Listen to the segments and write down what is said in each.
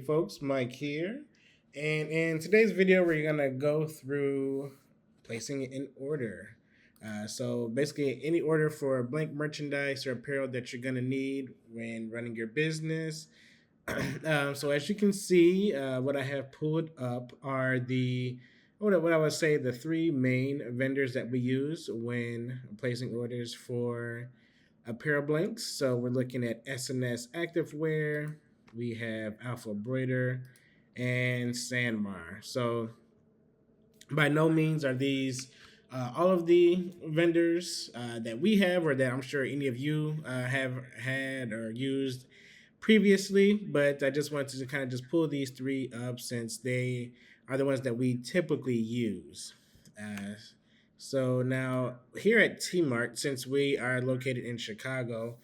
folks, Mike here. And in today's video, we're going to go through placing an order. So basically, any order for blank merchandise or apparel that you're going to need when running your business. So as you can see, what I have pulled up are what I would say the three main vendors that we use when placing orders for apparel blanks. So we're looking at SNS Activewear, we have Alpha Broider, and Sandmar. So by no means are these all of the vendors that we have or that I'm sure any of you have had or used previously, but I just wanted to kind of just pull these three up since they are the ones that we typically use. Uh, so now here at T Mart, since we are located in Chicago,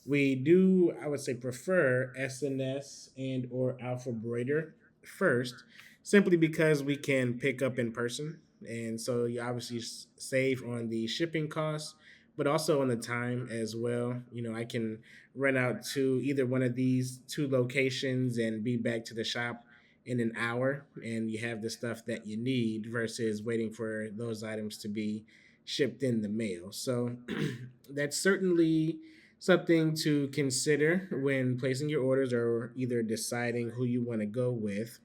we do, I would say, prefer SNS and or Alpha Broider first, simply because we can pick up in person, and so you obviously save on the shipping costs, but also on the time as well. I can run out to either one of these two locations and be back to the shop in an hour, and you have the stuff that you need versus waiting for those items to be shipped in the mail. So that's certainly something to consider when placing your orders or either deciding who you want to go with.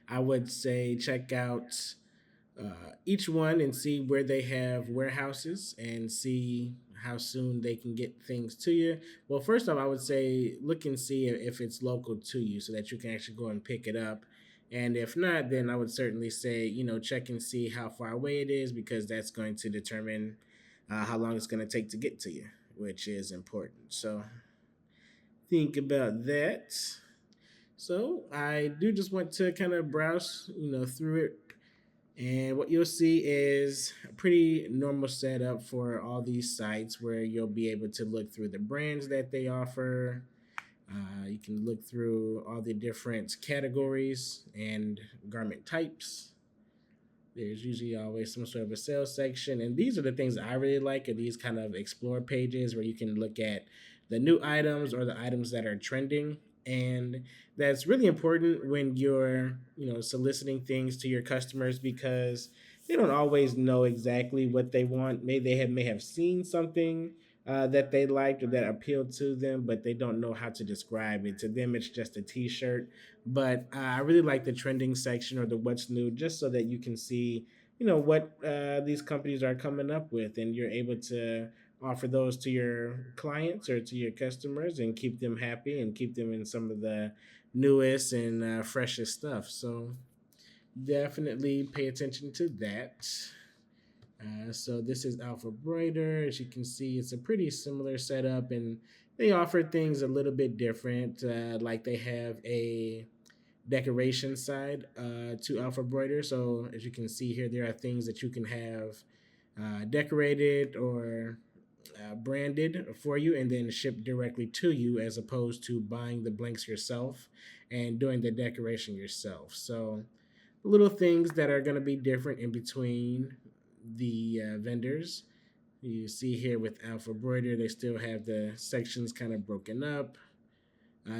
I would say check out each one and see where they have warehouses and see how soon they can get things to you. Well, first off, I would say look and see if it's local to you so that you can actually go and pick it up. And if not, then I would certainly say, check and see how far away it is because that's going to determine how long it's going to take to get to you, which is important. So think about that. So I do just want to kind of browse, through it, and what you'll see is a pretty normal setup for all these sites where you'll be able to look through the brands that they offer. You can look through all the different categories and garment types. There's usually always some sort of a sales section. And these are the things I really like are these kind of explore pages where you can look at the new items or the items that are trending. And that's really important when you're, soliciting things to your customers because they don't always know exactly what they want. Maybe they may have seen something that they liked or that appealed to them, but they don't know how to describe it. To them, it's just a T-shirt. But I really like the trending section or the what's new, just so that you can see, what these companies are coming up with, and you're able to offer those to your clients or to your customers and keep them happy and keep them in some of the newest and freshest stuff. So definitely pay attention to that. So this is Alpha Broider. As you can see, it's a pretty similar setup, and they offer things a little bit different. Like they have a decoration side to Alpha Broider. So as you can see here, there are things that you can have decorated or branded for you and then shipped directly to you as opposed to buying the blanks yourself and doing the decoration yourself. So little things that are going to be different in between the vendors. You see here with Alpha Broider, they still have the sections kind of broken up.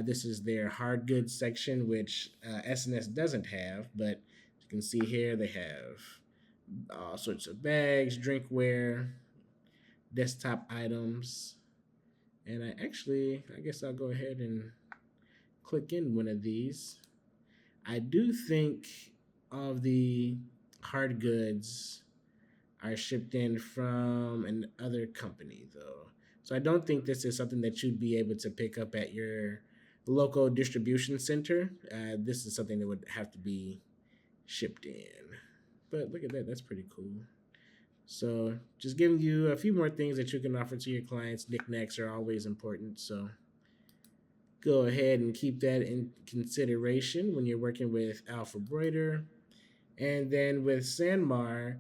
This is their hard goods section, which SNS doesn't have, but you can see here they have all sorts of bags, drinkware, desktop items. And I guess I'll go ahead and click in one of these. I do think all of the hard goods are shipped in from another company, though. So I don't think this is something that you'd be able to pick up at your local distribution center. This is something that would have to be shipped in. But look at that. That's pretty cool. So just giving you a few more things that you can offer to your clients. Knickknacks are always important. So go ahead and keep that in consideration when you're working with Alpha Broider. And then with Sandmar,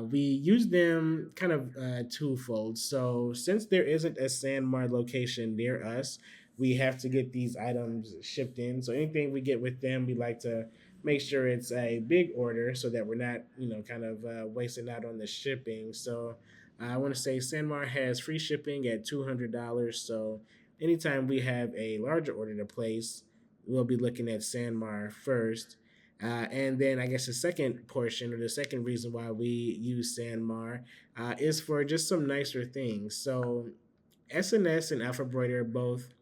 we use them kind of twofold. So since there isn't a Sandmar location near us, we have to get these items shipped in. So anything we get with them, we like to make sure it's a big order so that we're not, kind of wasting out on the shipping. So I want to say Sandmar has free shipping at $200. So anytime we have a larger order to place, we'll be looking at Sanmar first. And then I guess the second portion or the second reason why we use Sanmar is for just some nicer things. So SNS and Alpha Broider both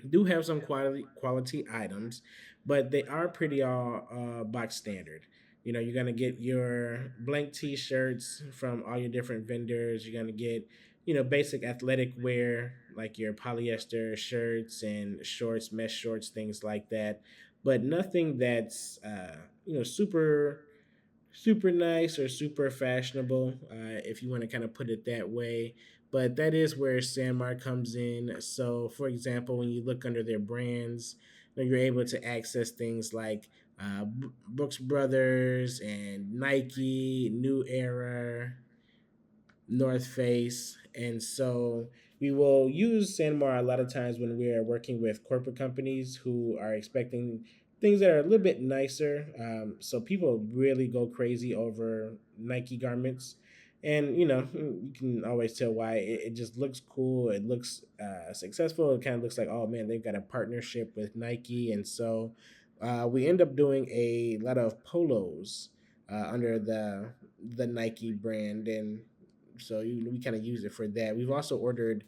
do have some quality items, but they are pretty all box standard. You know, you're gonna get your blank T-shirts from all your different vendors. You're gonna get, you know, basic athletic wear like your polyester shirts and shorts, mesh shorts, things like that. But nothing that's you know, super nice or super fashionable, if you want to kind of put it that way. But that is where Sandmar comes in. So, for example, when you look under their brands, you know, you're able to access things like Brooks Brothers and Nike, New Era, North Face. And so we will use Sandmar a lot of times when we are working with corporate companies who are expecting things that are a little bit nicer. So people really go crazy over Nike garments. And you know, you can always tell why. It just looks cool. It looks successful. It kind of looks like, oh man, they've got a partnership with Nike, and so we end up doing a lot of polos under the Nike brand, and so we kind of use it for that. We've also ordered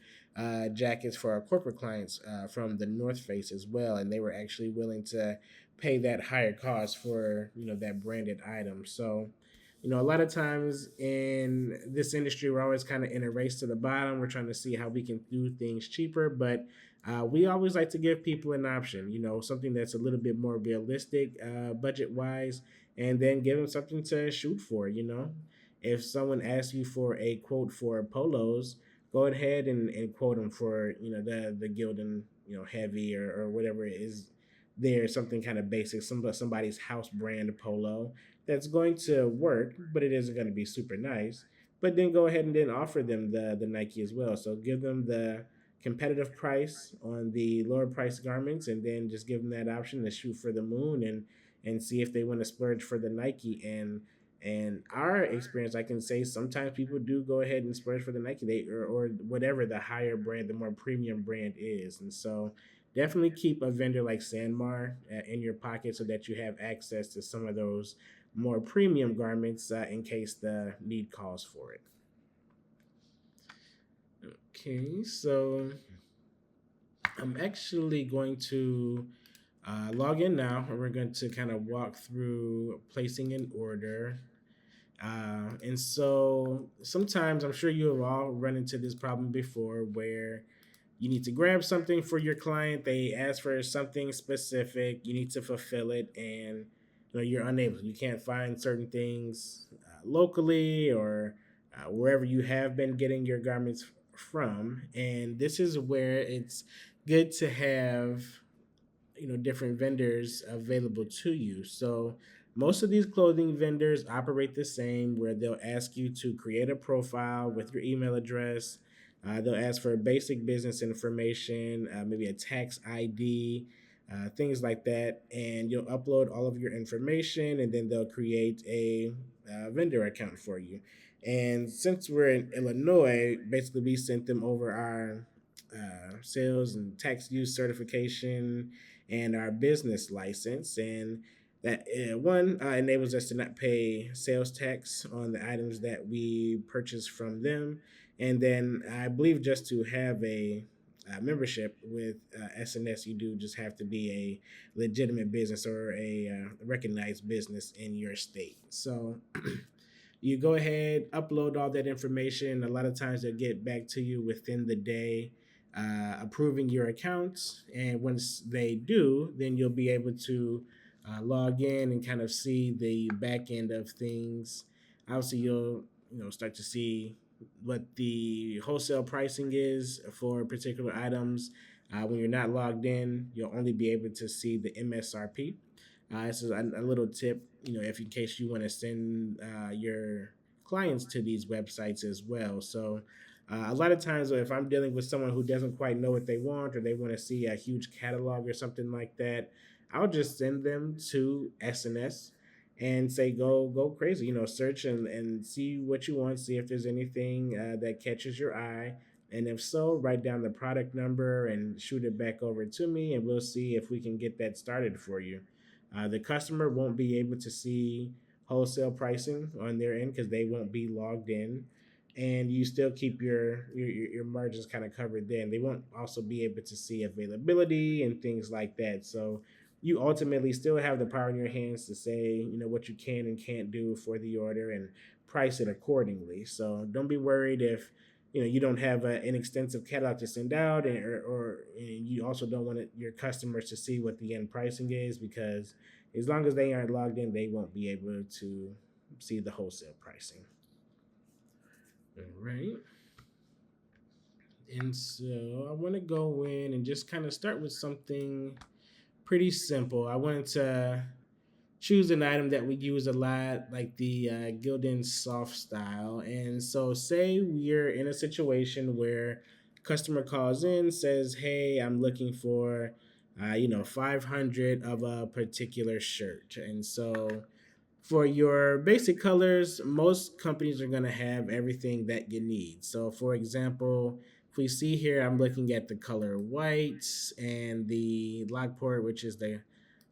jackets for our corporate clients from the North Face as well, and they were actually willing to pay that higher cost for, you know, that branded item. So, you know, a lot of times in this industry, we're always kind of in a race to the bottom. We're trying to see how we can do things cheaper, but we always like to give people an option, you know, something that's a little bit more realistic, budget wise, and then give them something to shoot for, you know. If someone asks you for a quote for polos, go ahead and quote them for, you know, the Gildan, you know, heavy or whatever it is there, something kind of basic, somebody's house brand polo that's going to work, but it isn't going to be super nice. But then go ahead and then offer them the Nike as well. So give them the competitive price on the lower price garments, and then just give them that option to shoot for the moon and see if they want to splurge for the Nike. And our experience, I can say sometimes people do go ahead and splurge for the Nike, or whatever the higher brand, the more premium brand is. And so definitely keep a vendor like Sanmar in your pocket so that you have access to some of those more premium garments in case the need calls for it. Okay, so I'm actually going to log in now, and we're going to kind of walk through placing an order. And so sometimes I'm sure you have all run into this problem before where you need to grab something for your client. They ask for something specific. You need to fulfill it, and you know you're unable. You can't find certain things locally or wherever you have been getting your garments from. And this is where it's good to have, you know, different vendors available to you. So most of these clothing vendors operate the same, where they'll ask you to create a profile with your email address. They'll ask for basic business information, maybe a tax ID, things like that, and you'll upload all of your information, and then they'll create a vendor account for you. And since we're in Illinois, basically we sent them over our sales and tax use certification and our business license, and that one enables us to not pay sales tax on the items that we purchase from them. And then I believe just to have a membership with SNS, you do just have to be a legitimate business or a recognized business in your state. So you go ahead, upload all that information. A lot of times they'll get back to you within the day, approving your accounts. And once they do, then you'll be able to log in and kind of see the back end of things. Obviously, you'll, you know, start to see what the wholesale pricing is for particular items. When you're not logged in, you'll only be able to see the MSRP. This is a little tip, you know, if in case you want to send your clients to these websites as well. So a lot of times, if I'm dealing with someone who doesn't quite know what they want, or they want to see a huge catalog or something like that, I'll just send them to SNS and say, go crazy, you know, search and see what you want, see if there's anything that catches your eye. And if so, write down the product number and shoot it back over to me, and we'll see if we can get that started for you. The customer won't be able to see wholesale pricing on their end because they won't be logged in, and you still keep your margins kind of covered there. And they won't also be able to see availability and things like that. So you ultimately still have the power in your hands to say, what you can and can't do for the order and price it accordingly. So don't be worried if you don't have an extensive catalog to send out, and you also don't want your customers to see what the end pricing is, because as long as they aren't logged in, they won't be able to see the wholesale pricing. All right. And so I want to go in and just kind of start with something pretty simple. I wanted to choose an item that we use a lot, like the Gildan Soft Style. And so, say we're in a situation where customer calls in, says, "Hey, I'm looking for, 500 of a particular shirt." And so, for your basic colors, most companies are going to have everything that you need. So, for example, if we see here, I'm looking at the color white and the Lockport, which is the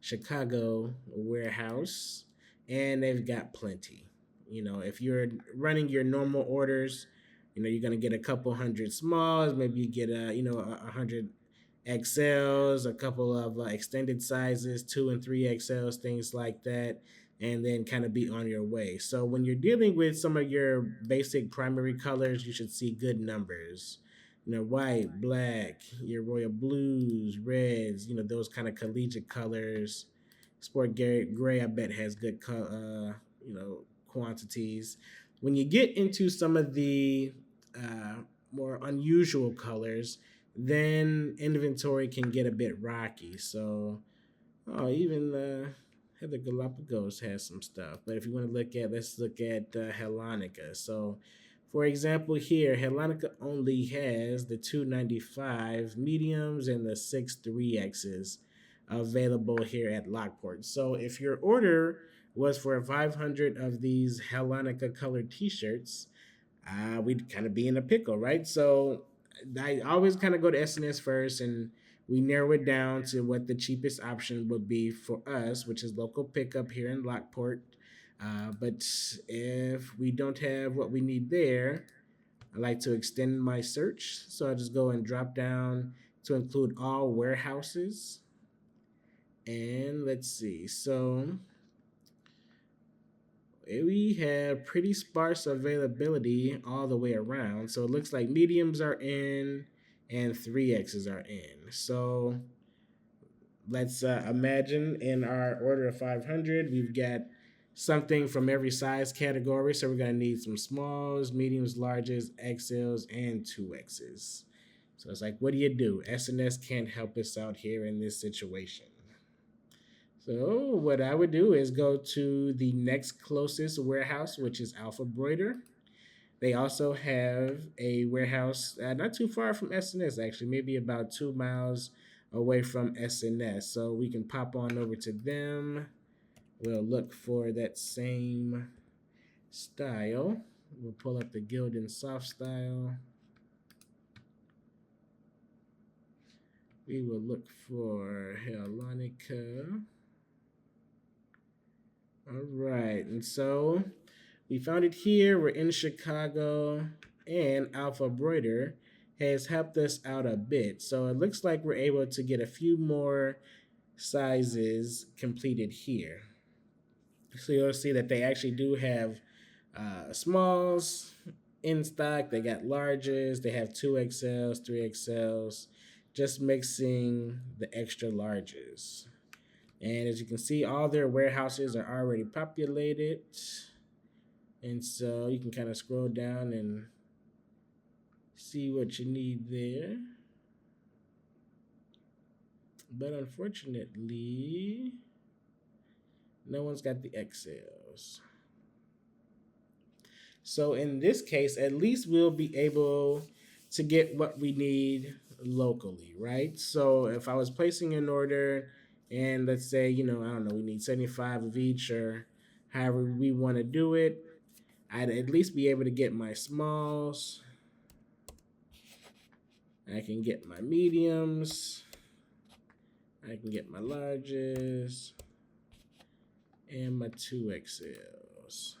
Chicago warehouse, and they've got plenty. If you're running your normal orders, you're going to get a couple hundred smalls, maybe you get a hundred XLs, a couple of extended sizes, 2 and 3 XLs, things like that, and then kind of be on your way. So when you're dealing with some of your basic primary colors, you should see good numbers. White, black, your royal blues, reds, those kind of collegiate colors. Sport gray, I bet, has good, quantities. When you get into some of the more unusual colors, then inventory can get a bit rocky. So, even Heather Galapagos has some stuff. But if you want to let's look at Helonica. So, for example, here, Helonica only has the 295 mediums and the 6 3Xs available here at Lockport. So, if your order was for 500 of these Helonica colored t-shirts, we'd kind of be in a pickle, right? So I always kind of go to SNS first, and we narrow it down to what the cheapest option would be for us, which is local pickup here in Lockport. But if we don't have what we need there, I like to extend my search. So I just go and drop down to include all warehouses. And let's see. So we have pretty sparse availability all the way around. So it looks like mediums are in and 3Xs are in. So let's imagine in our order of 500, we've got something from every size category. So we're going to need some smalls, mediums, larges, XLs, and 2Xs. So it's like, what do? SNS can't help us out here in this situation. So what I would do is go to the next closest warehouse, which is Alpha Broider. They also have a warehouse not too far from SNS, actually, maybe about 2 miles away from SNS. So we can pop on over to them. We'll look for that same style. We'll pull up the Gildan Soft Style. We will look for Helonica. All right, and so we found it here. We're in Chicago, and Alpha Broider has helped us out a bit. So it looks like we're able to get a few more sizes completed here. So you'll see that they actually do have smalls in stock. They got larges. They have 2XLs, 3XLs, just mixing the extra larges. And as you can see, all their warehouses are already populated. And so you can kind of scroll down and see what you need there. But unfortunately, no one's got the XLs. So in this case, at least we'll be able to get what we need locally, right? So if I was placing an order, and let's say, I don't know, we need 75 of each, or however we want to do it, I'd at least be able to get my smalls I can get my mediums. I can get my larges and my 2XLs.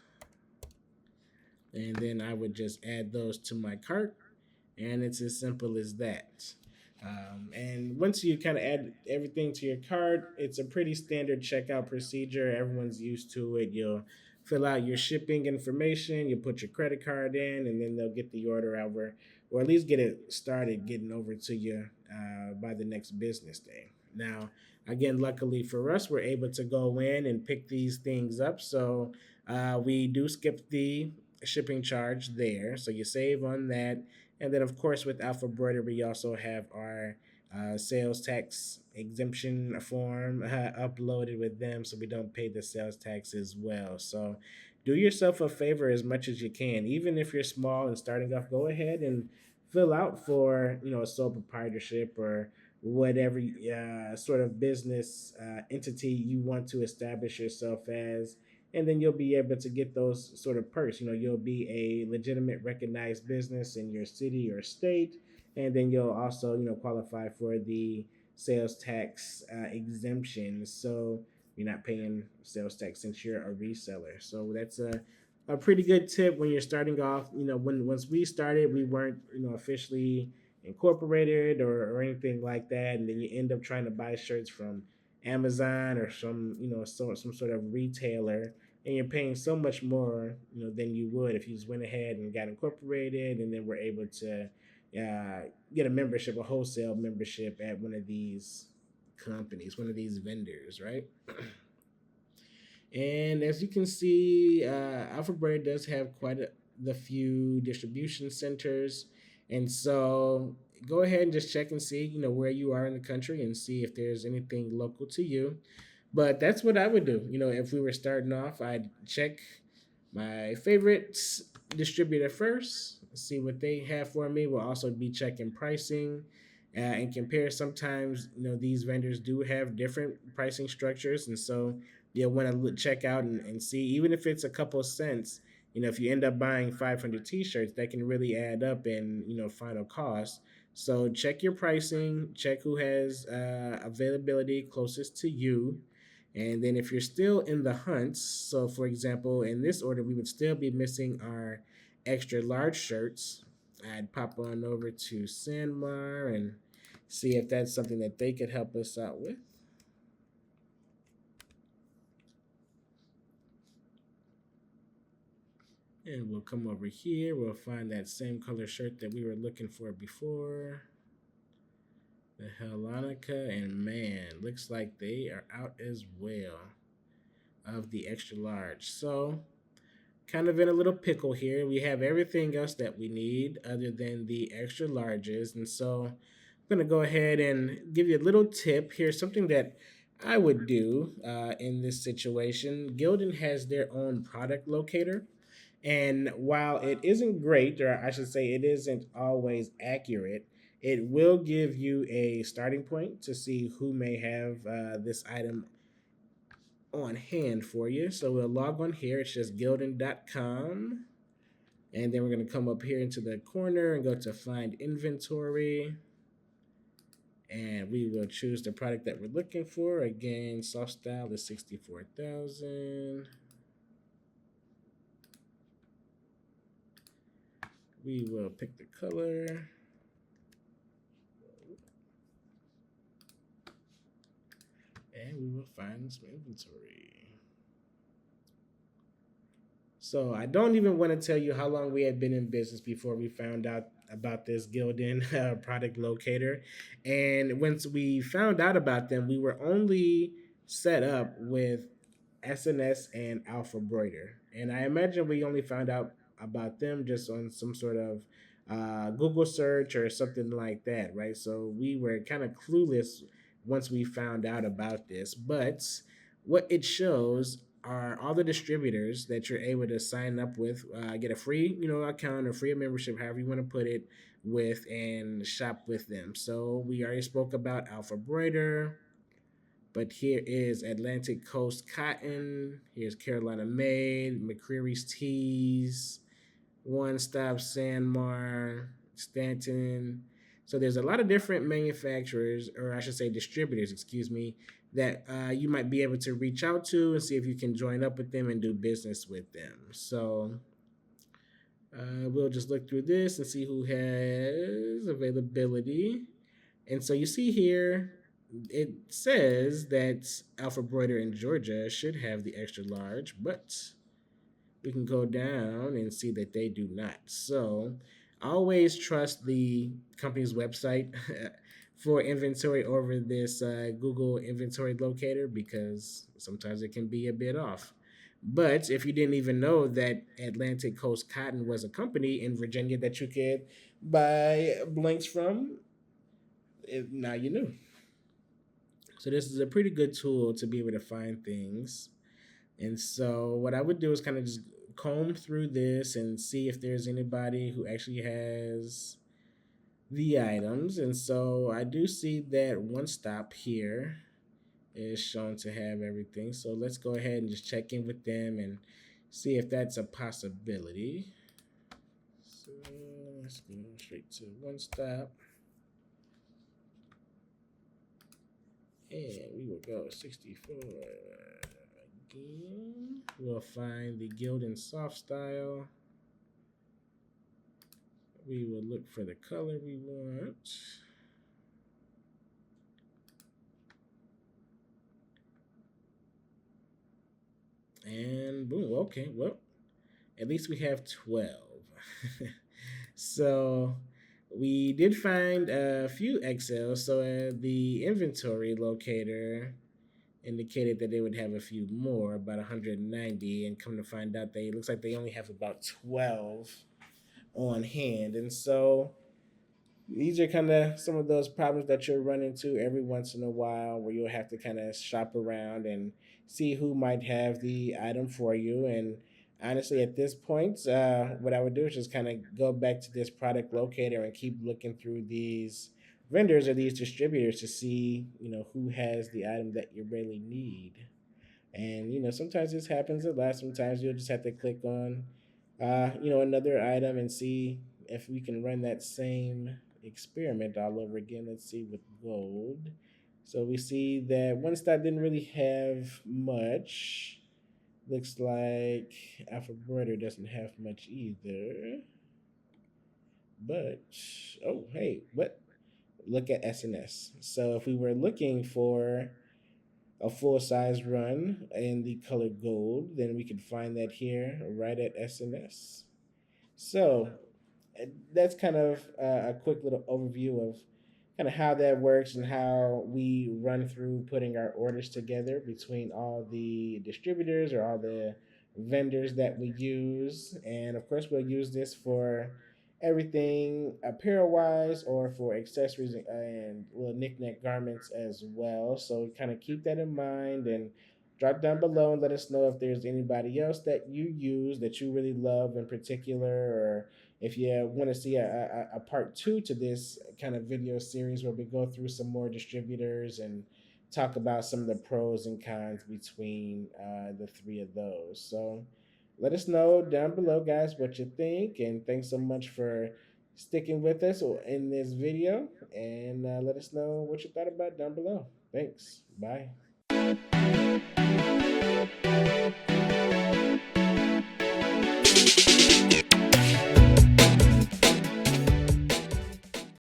And then I would just add those to my cart, and it's as simple as that. And once you kind of add everything to your cart, it's a pretty standard checkout procedure. Everyone's used to it. You'll fill out your shipping information, you put your credit card in, and then they'll get the order over, or at least get it started getting over to you by the next business day. Now, again, luckily for us, we're able to go in and pick these things up. So we do skip the shipping charge there. So you save on that. And then, of course, with Alpha Broider, we also have our sales tax exemption form uploaded with them, so we don't pay the sales tax as well. So do yourself a favor as much as you can. Even if you're small and starting off, go ahead and fill out for a sole proprietorship or whatever sort of business entity you want to establish yourself as, and then you'll be able to get those sort of perks. You'll be a legitimate recognized business in your city or state, and then you'll also qualify for the sales tax exemption. So you're not paying sales tax since you're a reseller. So that's a pretty good tip when you're starting off. Once we started, we weren't officially incorporated or anything like that, and then you end up trying to buy shirts from Amazon or some sort of retailer, and you're paying so much more than you would if you just went ahead and got incorporated, and then were able to get a membership, a wholesale membership at one of these companies, one of these vendors, right? And as you can see, Alpha Braid does have the few distribution centers, and so go ahead and just check and see, where you are in the country and see if there's anything local to you. But that's what I would do. If we were starting off, I'd check my favorite distributor first, see what they have for me. We'll also be checking pricing and compare. Sometimes, these vendors do have different pricing structures. And so you'll want to check out and see, even if it's a couple cents, if you end up buying 500 t-shirts, that can really add up in, final cost. So check your pricing, check who has availability closest to you. And then if you're still in the hunts, so for example, in this order, we would still be missing our extra large shirts. I'd pop on over to Sanmar and see if that's something that they could help us out with. And we'll come over here. We'll find that same color shirt that we were looking for before. The Hellonica, and man, looks like they are out as well of the extra large. So kind of in a little pickle here. We have everything else that we need other than the extra larges. And so I'm going to go ahead and give you a little tip. Here's something that I would do in this situation. Gildan has their own product locator. And while it isn't great, or I should say it isn't always accurate, it will give you a starting point to see who may have this item on hand for you. So we'll log on here. It's just Gildan.com. And then we're going to come up here into the corner and go to find inventory. And we will choose the product that we're looking for. Again, soft style is 64,000. We will pick the color. And we will find some inventory. So I don't even want to tell you how long we had been in business before we found out about this Gildan product locator. And once we found out about them, we were only set up with SNS and Alpha Broider. And I imagine we only found out about them just on some sort of Google search or something like that, right? So we were kind of clueless once we found out about this. But what it shows are all the distributors that you're able to sign up with, get a free, account or free membership, however you want to put it, with and shop with them. So we already spoke about Alpha Broider, but here is Atlantic Coast Cotton. Here's Carolina Made, McCreary's Tees, One Stop Sanmar, Stanton. So there's a lot of different manufacturers, or I should say distributors, excuse me, that you might be able to reach out to and see if you can join up with them and do business with them. So we'll just look through this and see who has availability. And so you see here, it says that Alpha Broider in Georgia should have the extra large, but we can go down and see that they do not. So always trust the company's website for inventory over this Google inventory locator, because sometimes it can be a bit off. But if you didn't even know that Atlantic Coast Cotton was a company in Virginia that you could buy blanks from, now you knew. So this is a pretty good tool to be able to find things. And so what I would do is kind of just comb through this and see if there's anybody who actually has the items. And so I do see that One Stop here is shown to have everything. So let's go ahead and just check in with them and see if that's a possibility. So let's go straight to One Stop. And we will go 64 again. We'll find the Gildan Soft Style. We will look for the color we want. And boom, okay, well, at least we have 12. So we did find a few XLs. So the inventory locator indicated that they would have a few more, about 190, and come to find out they looks like they only have about 12 on hand. And so these are kind of some of those problems that you'll run into every once in a while, where you'll have to kind of shop around and see who might have the item for you. And honestly, at this point, what I would do is just kind of go back to this product locator and keep looking through these vendors or these distributors to see, who has the item that you really need. And sometimes this happens a lot. Sometimes you'll just have to click on another item and see if we can run that same experiment all over again. Let's see with gold. So we see that One Stop didn't really have much. Looks like Alpha Broider doesn't have much either. But oh hey, what? Look at SNS. So if we were looking for a full size run in the color gold, then we could find that here right at SNS. So that's kind of a quick little overview of kind of how that works and how we run through putting our orders together between all the distributors or all the vendors that we use. And of course, we'll use this for everything apparel wise or for accessories and little knickknack garments as well. So kind of keep that in mind and drop down below and let us know if there's anybody else that you use that you really love in particular, or if you want to see a part two to this kind of video series where we go through some more distributors and talk about some of the pros and cons between the three of those. So let us know down below, guys, what you think. And thanks so much for sticking with us in this video. And let us know what you thought about down below. Thanks. Bye.